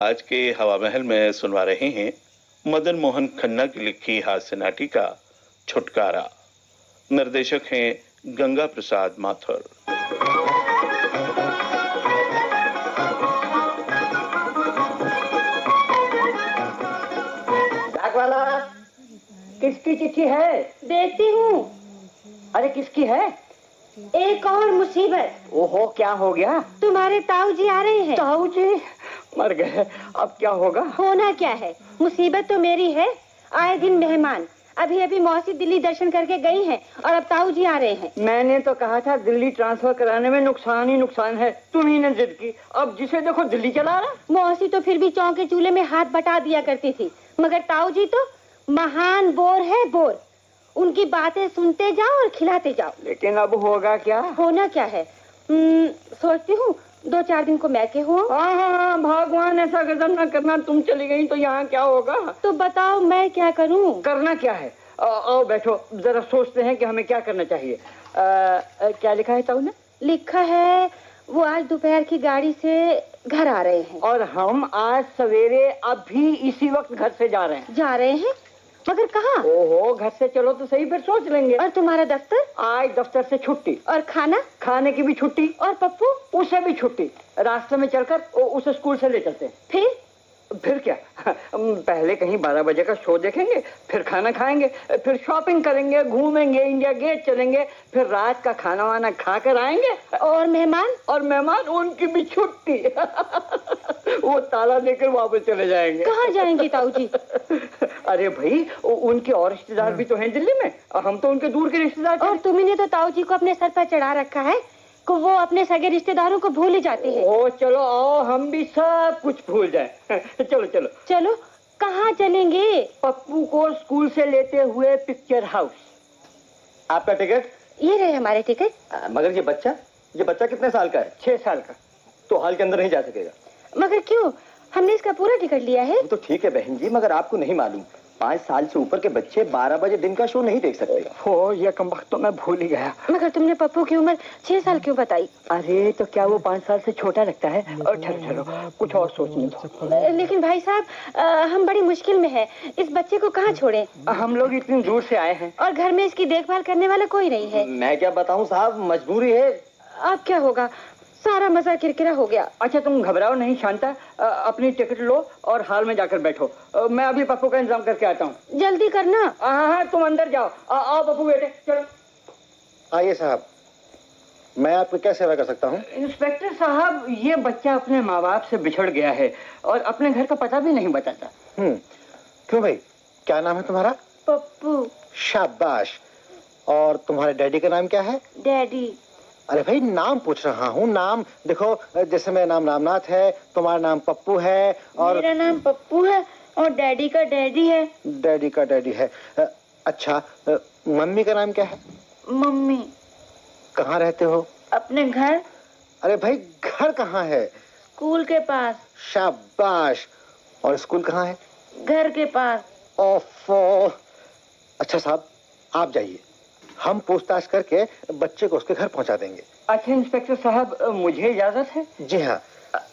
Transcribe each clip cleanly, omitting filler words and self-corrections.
आज के हवा महल में सुनवा रहे हैं मदन मोहन खन्ना की लिखी हास्य नाटिका छुटकारा। निर्देशक हैं गंगा प्रसाद माथुर। डाक वाला, किसकी चिट्ठी है? देखती हूँ। अरे किसकी है? एक और मुसीबत। ओहो, क्या हो गया? तुम्हारे ताऊ जी आ रहे हैं। ताऊ जी मर गए, अब क्या होगा? होना क्या है, मुसीबत तो मेरी है। आए दिन मेहमान, अभी अभी मौसी दिल्ली दर्शन करके गई हैं और अब ताऊ जी आ रहे हैं। मैंने तो कहा था दिल्ली ट्रांसफर कराने में नुकसान ही नुकसान है, तुम्ही ने जिद की, अब जिसे देखो दिल्ली चला रहा। मौसी तो फिर भी चौके चूल्हे में हाथ बटा दिया करती थी, मगर ताऊ जी तो महान बोर है, बोर। उनकी बातें सुनते जाओ और खिलाते जाओ। लेकिन अब होगा क्या? होना क्या है, सोचती हूँ 2-4 दिन को मैके हुआ। हाँ, भगवान ऐसा गजब न करना, तुम चली गई तो यहाँ क्या होगा? तो बताओ मैं क्या करूँ? करना क्या है? आओ बैठो, जरा सोचते हैं कि हमें क्या करना चाहिए। क्या लिखा है ताऊ ने? लिखा है वो आज दोपहर की गाड़ी से घर आ रहे हैं और हम आज सवेरे अभी इसी वक्त घर से जा रहे हैं। मगर कहाँ? ओहो, घर से चलो तो सही, फिर सोच लेंगे। और तुम्हारा दफ्तर? आज दफ्तर से छुट्टी। और खाना? खाने की भी छुट्टी। और पप्पू? उसे भी छुट्टी। रास्ते में चलकर उसे स्कूल से ले चलते हैं। फिर क्या, पहले कहीं 12 बजे का शो देखेंगे, फिर खाना खाएंगे, फिर शॉपिंग करेंगे, घूमेंगे, इंडिया गेट चलेंगे, फिर रात का खाना वाना खाकर आएंगे। और मेहमान? उनकी भी छुट्टी। वो ताला देकर वापस चले जाएंगे। कहाँ जाएंगे ताऊ जी? अरे भाई, उनके और रिश्तेदार भी तो हैं दिल्ली में, हम तो उनके दूर के रिश्तेदार। और तुम्ही ने तो ताऊ जी को अपने सर पर चढ़ा रखा है कि वो अपने सगे रिश्तेदारों को भूल ही जाते हैं। ओ चलो आओ, हम भी सब कुछ भूल जाएं। चलो। कहाँ चलेंगे? पप्पू को स्कूल से लेते हुए पिक्चर हाउस। आपका टिकट? ये रहे हमारे टिकट। मगर ये बच्चा कितने साल का है? 6 साल का। तो हॉल के अंदर नहीं जा सकेगा। मगर क्यों? हमने इसका पूरा टिकट लिया है। वो तो ठीक है बहन जी, मगर आपको नहीं मालूम 5 साल से ऊपर के बच्चे 12 बजे दिन का शो नहीं देख सकते। हो, ये कमबख्त तो मैं भूल ही गया। मगर तुमने पप्पू की उम्र 6 साल क्यों बताई? अरे तो क्या वो 5 साल से छोटा लगता है? और ठहरो, कुछ और सोचने दो। लेकिन भाई साहब, हम बड़ी मुश्किल में है, इस बच्चे को कहाँ छोड़ें? हम लोग इतनी दूर से आए हैं और घर में इसकी देखभाल करने वाला कोई नहीं है। मैं क्या बताऊं साहब, मजबूरी है। अब क्या होगा, सारा मजा किरकिरा हो गया। अच्छा तुम घबराओ नहीं शांता, अपनी टिकट लो और हॉल में जाकर बैठो। मैं अभी पप्पू का इंतजाम करके आता हूँ। जल्दी करना। हाँ, तुम अंदर जाओ। आओ पप्पू बेटे, चलो। आइए साहब, मैं आपकी क्या सेवा कर सकता हूँ? इंस्पेक्टर साहब, ये बच्चा अपने माँ बाप से बिछड़ गया है और अपने घर का पता भी नहीं बताता। क्यों भाई, क्या नाम है तुम्हारा? पप्पू। शाबाश। और तुम्हारे डैडी का नाम क्या है? डैडी। अरे भाई, नाम पूछ रहा हूँ, नाम देखो। जैसे मेरा नाम रामनाथ है, तुम्हारा नाम पप्पू है। और मेरा नाम पप्पू है और डैडी का डैडी है। डैडी का डैडी है। अच्छा, मम्मी का नाम क्या है? मम्मी। कहाँ रहते हो? अपने घर। अरे भाई, घर कहाँ है? स्कूल के पास। शाबाश। और स्कूल कहाँ है? घर के पास। ओफो। अच्छा साहब, आप जाइए, हम पूछताछ करके बच्चे को उसके घर पहुंचा देंगे। अच्छा इंस्पेक्टर साहब, मुझे इजाजत है? जी हाँ।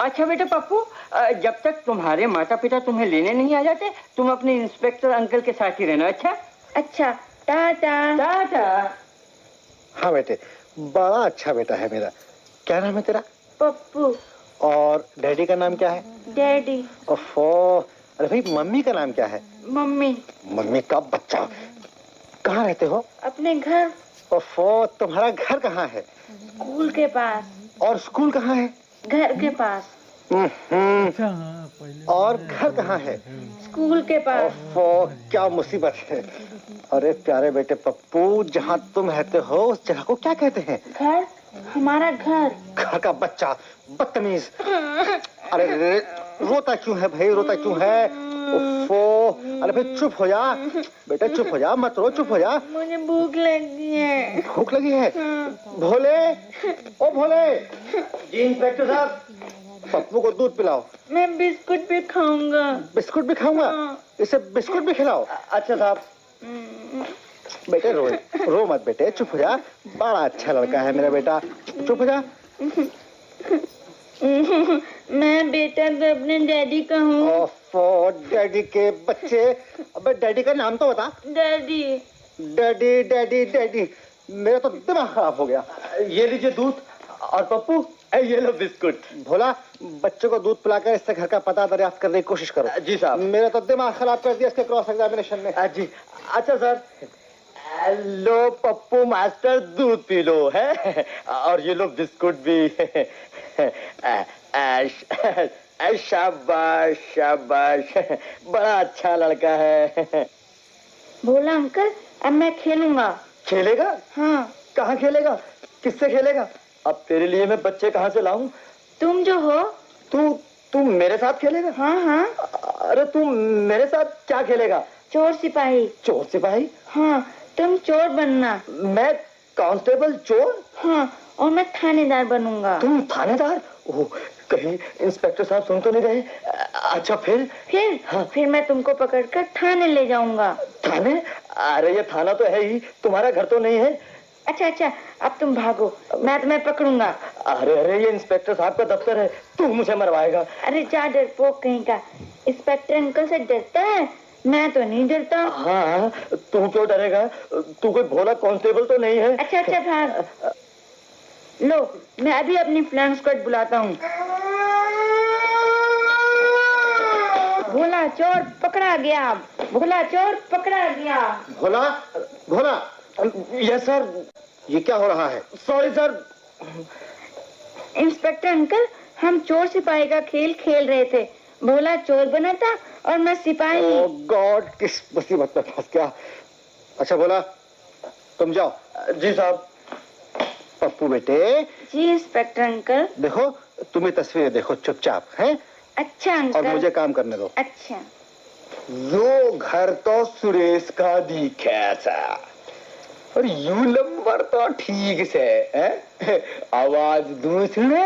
अच्छा बेटा पप्पू, जब तक तुम्हारे माता पिता तुम्हें लेने नहीं आ जाते, तुम अपने इंस्पेक्टर अंकल के साथ ही रहना। अच्छा, टाटा। टाटा। हाँ बेटे, बड़ा अच्छा बेटा है मेरा। क्या नाम है तेरा? पप्पू। और डैडी का नाम क्या है? डैडी। ओफो। अरे भाई, मम्मी का नाम क्या है? मम्मी। मम्मी का बच्चा। कहाँ रहते हो? अपने घर। ओफो, तुम्हारा घर कहाँ है? स्कूल के पास। और स्कूल कहाँ है? घर के पास। और घर कहाँ है? स्कूल के पास। ओफो, क्या मुसीबत है। अरे प्यारे बेटे पप्पू, जहाँ तुम रहते हो उस जगह को क्या कहते हैं? घर, हमारा घर। घर का बच्चा, बदतमीज। अरे रोता क्यों है भाई, रोता क्यों है? ओफो, अरे भाई चुप हो जा बेटा, चुप हो जा, मत रो, चुप हो जा। मुझे भूख लगी है। भूख लगी है? भोले, ओ भोले। जी इंस्पेक्टर साहब। पप्पू को दूध पिलाओ। मैं बिस्कुट भी खाऊंगा। बिस्कुट भी खाऊंगा? इसे बिस्कुट भी खिलाओ। अच्छा साहब। बेटे रो मत बेटे, चुप हो जा, बड़ा अच्छा लड़का है मेरा बेटा, चुप हो जा। मैं बेटा तो अपने डैडी का हूँ। ओफो, डैडी के बच्चे। अबे डैडी का नाम तो बता। डैडी। डैडी डैडी डैडी, मेरा तो दिमाग खराब हो गया। ये लीजिए दूध, और पप्पू ये लो बिस्कुट। भोला, बच्चे को दूध पिलाकर इससे घर का पता दरियाफ्त करने की कोशिश करो। जी साहब। मेरा तो दिमाग खराब कर दिया इसके क्रॉस एग्जामिनेशन ने। जी अच्छा सर। लो पप्पू मास्टर, दूध पी लो है, और ये लो बिस्कुट भी। शाबाश शाबाश, बड़ा अच्छा लड़का है। भोला अंकल, अब मैं खेलूंगा। खेलेगा? हाँ। कहाँ खेलेगा? किससे खेलेगा? अब तेरे लिए मैं बच्चे कहाँ से लाऊं? तुम जो हो। तू मेरे साथ खेलेगा? हाँ हाँ। अरे तू मेरे साथ क्या खेलेगा? चोर सिपाही। चोर सिपाही? हाँ, तुम चोर बनना। मैं कांस्टेबल चोर? हाँ, और मैं थानेदार बनूंगा। तुम थानेदार? ओह, कहीं इंस्पेक्टर साहब सुन तो नहीं रहे? अच्छा फिर? हाँ। फिर मैं तुमको पकड़कर थाने ले जाऊंगा। थाने? अरे ये थाना तो है ही, तुम्हारा घर तो नहीं है। अच्छा, अब तुम भागो, मैं तुम्हें पकड़ूंगा। अरे ये इंस्पेक्टर साहब का दफ्तर है, तू मुझे मरवाएगा। अरे जा डरपोक कहीं का, इंस्पेक्टर अंकल से डरता है, मैं तो नहीं डरता। हाँ, तू क्यों डरेगा? तू कोई भोला कांस्टेबल तो नहीं है। अच्छा भाग। लो, मैं अभी अपनी फ्रेंड्स को बुलाता हूँ। भोला चोर पकड़ा गया, भोला चोर पकड़ा गया। भोला, भोला। Yes sir. ये क्या हो रहा है? Sorry sir. इंस्पेक्टर अंकल, हम चोर सिपाही का खेल खेल रहे थे। भोला चोर बना था और मैं सिपाही। ओह गॉड, किस मुसीबत में फंस गया। अच्छा भोला, तुम जाओ। जी साहब। पप्पू बेटे। जी इंस्पेक्टर अंकल। देखो, तुम ये तस्वीरें देखो चुपचाप, हैं? अच्छा अंकल। और मुझे काम करने दो। अच्छा। यो घर तो सुरेश का दिखे सा, और यू नंबर तो ठीक से है। आवाज दूं सुने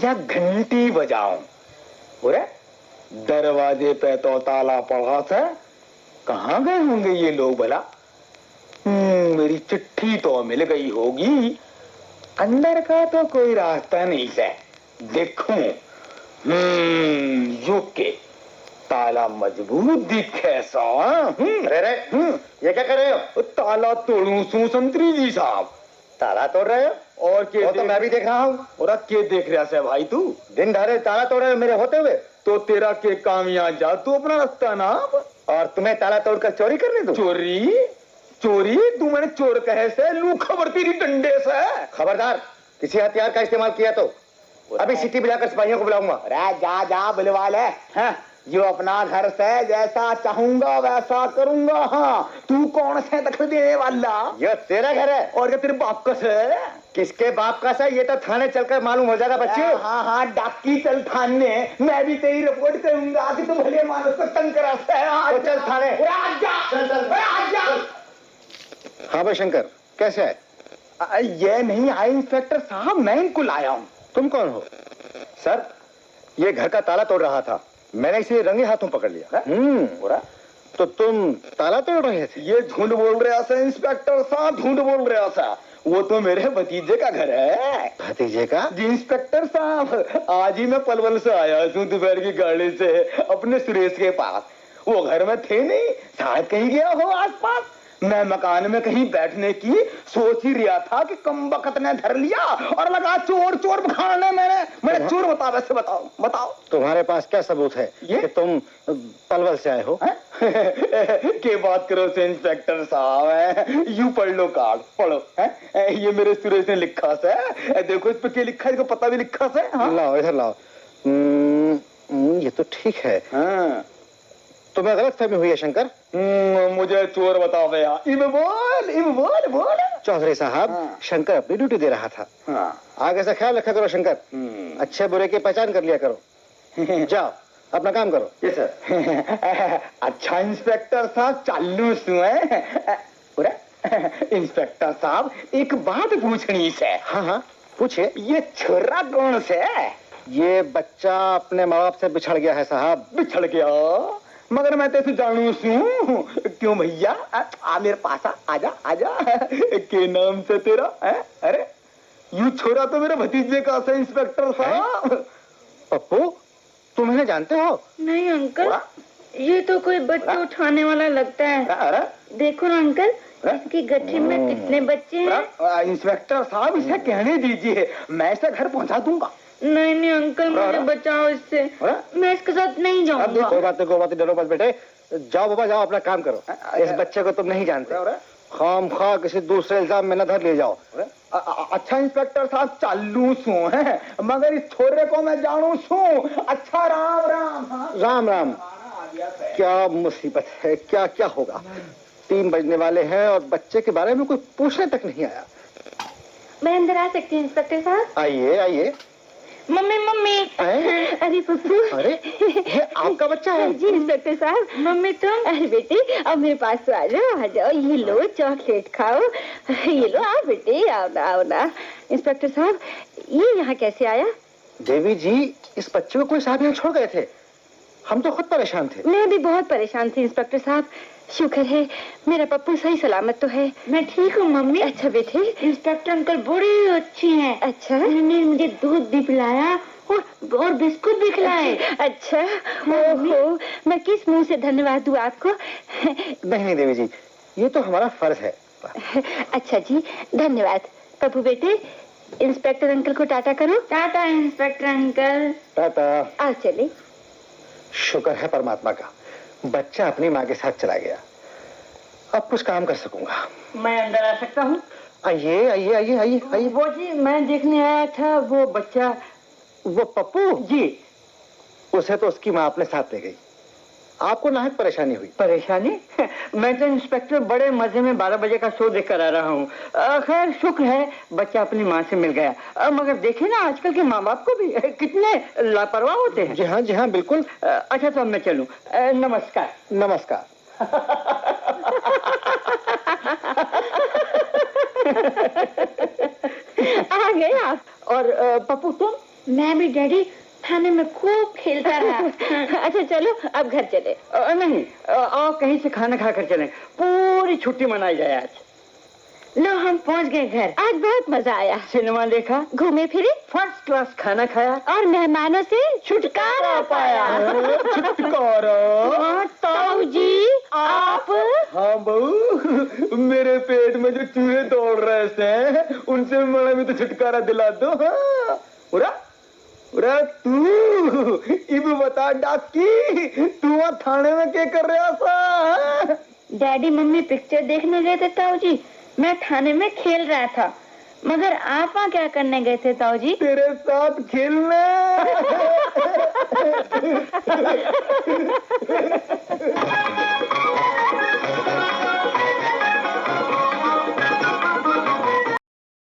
या घंटी बजाऊं? बोले दरवाजे पे तो ताला पड़ा था, कहाँ गए होंगे ये लोग भला? मेरी चिट्ठी तो मिल गई होगी, अंदर का तो कोई रास्ता नहीं से देखूं। के ताला मजबूत दिखे सा। अरे ये क्या कर रहे हो? ताला तोड़ू सू संतरी जी साहब। ताला तोड़ रहे हो? और के वो तो मैं भी देख रहा हूँ। और के देख रहा से भाई तू? दिन ढारे ताला तोड़ रहे हो मेरे होते हुए। तो तेरा के कामयाब जा, तू अपना रास्ता ना। और तुम्हें ताला तोड़कर चोरी करने दो? चोरी? चोरी? तू मैंने चोर कहे से, लू खबर तेरी डंडे से। खबरदार, किसी हथियार का इस्तेमाल किया तो अभी सिटी बुलाकर सिपाहियों को बुलाऊंगा। अरे जा बुलवा ले। हाँ, जो अपना घर से जैसा चाहूंगा वैसा करूंगा। हाँ, तू कौन से दखल देने वाला? ये तेरा घर है। और क्या तेरे बाप का से? किसके बाप का से? ये तो थाने चलकर मालूम हो जाएगा बच्चे। हाँ, डाकी चल थाने, मैं भी तेरी रिपोर्ट करूंगा कि तू भले मानुस को तंग करा से। तो चल थाने। चल। हाँ भाई शंकर, कैसे है? ये नहीं आए इंस्पेक्टर साहब, मैं इनको लाया हूँ। तुम कौन हो? सर, ये घर का ताला तोड़ रहा था, मैंने इसे रंगे हाथों पकड़ लिया। तो तुम ताला तोड़ रहे थे? ये झूठ बोल रहा था इंस्पेक्टर साहब, झूठ बोल रहा था। वो तो मेरे भतीजे का घर है। भतीजे का? जी इंस्पेक्टर साहब, आज ही मैं पलवल से आया हूँ दोपहर की गाड़ी से अपने सुरेश के पास। वो घर में थे नहीं, शायद कहीं गया हो आसपास। मैं मकान में कहीं बैठने की सोच ही रहा था कि कम वक्त ने धर लिया और लगा चोर चोर बखाने। मैंने चोर बताओ, वैसे बताओ। तुम्हारे पास क्या सबूत है ये? कि तुम पलवल से आए हो? के बात करो से इंस्पेक्टर साहब, यू पढ़ लो कार्ड, पढ़ो। ये मेरे सुरेश ने लिखा से, देखो इस पे क्या लिखा है, इसको पता भी लिखा से। हाँ? लाओ इधर लाओ। ये तो ठीक है। हाँ। तुम्हें गलत फहमी हुई है शंकर। मुझे चोर बताओ भैया। बोल। चौधरी साहब, हाँ। शंकर अपनी ड्यूटी दे रहा था। हाँ। आगे से ख्याल रखा करो शंकर, अच्छे बुरे की पहचान कर लिया करो। जाओ अपना काम करो। ये सर। अच्छा इंस्पेक्टर साहब, चालू सुए। इंस्पेक्टर साहब, एक बात पूछनी से। हाँ, पूछिए। ये छोरा कौन से? ये बच्चा अपने माँ बाप से बिछड़ गया है साहब। बिछड़ गया? मगर मैं तेरे से जानू हूँ। क्यों भैया? आ मेरे पास आजा। के नाम से तेरा है? अरे यू छोरा तो मेरे भतीजे का से इंस्पेक्टर साहब। पप्पू, तुम इन्हें जानते हो? नहीं अंकल, ये तो कोई बच्चे उठाने वाला लगता है। अरे देखो ना अंकल, इसकी गठरी में कितने बच्चे हैं। इंस्पेक्टर साहब, इसे कहने दीजिए, मैं इसे घर पहुंचा दूंगा। नहीं नहीं अंकल, मुझे बचाओ इससे, मैं इसके साथ नहीं जाऊंगा। कोई बात नहीं, डरो मत बेटे। जाओ बाबा जाओ, अपना काम करो। इस बच्चे को तुम नहीं जानते, खामखा किसी दूसरे इल्जाम में न धर ले जाओ। अच्छा इंस्पेक्टर साहब, चालू सू है, मगर इस छोरे को मैं जानू सू। अच्छा राम राम। राम राम। क्या मुसीबत है, क्या क्या होगा? 3 बजने वाले हैं और बच्चे के बारे में कोई पूछने तक नहीं आया। मैं अंदर आ सकती हूँ इंस्पेक्टर साहब? आइए आइए। Mummy mummy. अरे पप्पू, अरे ये आपका बच्चा है? जी इंस्पेक्टर साहब। मम्मी तुम? अरे बेटी अब मेरे पास तो आ जाओ, ये लो चॉकलेट खाओ, ये लो, आओ बेटी, आओ ना। इंस्पेक्टर साहब, ये यहाँ कैसे आया? देवी जी, इस बच्चे को कोई साहब यहाँ छोड़ गए थे, हम तो खुद परेशान थे। मैं भी बहुत परेशान थी इंस्पेक्टर साहब, शुक्र है मेरा पप्पू सही सलामत तो है। मैं ठीक हूँ मम्मी। अच्छा बेटे, इंस्पेक्टर अंकल बड़ी अच्छी हैं। अच्छा, उन्होंने मुझे दूध भी पिलाया और बिस्कुट भी खिलाए। अच्छा, ओहो, मैं किस मुंह से धन्यवाद दूँ आपको? नहीं देवी जी, ये तो हमारा फर्ज है। अच्छा जी, धन्यवाद। पप्पू बेटे, इंस्पेक्टर अंकल को टाटा करो। Tata inspector uncle. टाटा। आओ चले। शुक्र है परमात्मा का, बच्चा अपनी माँ के साथ चला गया, अब कुछ काम कर सकूंगा। मैं अंदर आ सकता हूँ? आइए आइए आइए आइए आइए। वो जी, मैं देखने आया था वो बच्चा। वो पप्पू जी। उसे तो उसकी माँ अपने साथ ले गई, आपको नाहक परेशानी हुई। परेशानी? मैं तो इंस्पेक्टर बड़े मजे में 12 बजे का शो देख कर आ रहा हूँ। खैर शुक्र है बच्चा अपनी माँ से मिल गया। मगर देखे ना आजकल के माँ बाप को भी कितने लापरवाह होते हैं। जी हाँ बिल्कुल। अच्छा तो अब मैं चलूं। नमस्कार। नमस्कार। आ गए आप? और पप्पू तुम? मैं भी डैडी थाने में खूब खेलता रहा। अच्छा चलो अब घर चले। नहीं, आओ कहीं से खाना खाकर चलें, पूरी छुट्टी मनाई जाए आज। लो हम पहुंच गए घर। आज बहुत मजा आया। सिनेमा देखा, घूमे फिरे, फर्स्ट क्लास खाना खाया और मेहमानों से छुटकारा पाया। छुटकारा? ताऊ जी आप? हाँ बहू, मेरे पेट में जो चूहे दौड़ रहे थे उनसे मैंने भी तो छुटकारा दिला दो। हाँ उरा तू इब बता डाकी, तू वहाँ थाने में क्या कर रहा था? डैडी मम्मी पिक्चर देखने गए थे ताऊ जी, मैं थाने में खेल रहा था। मगर आप वहाँ क्या करने गए थे ताऊ जी? तेरे साथ खेलने।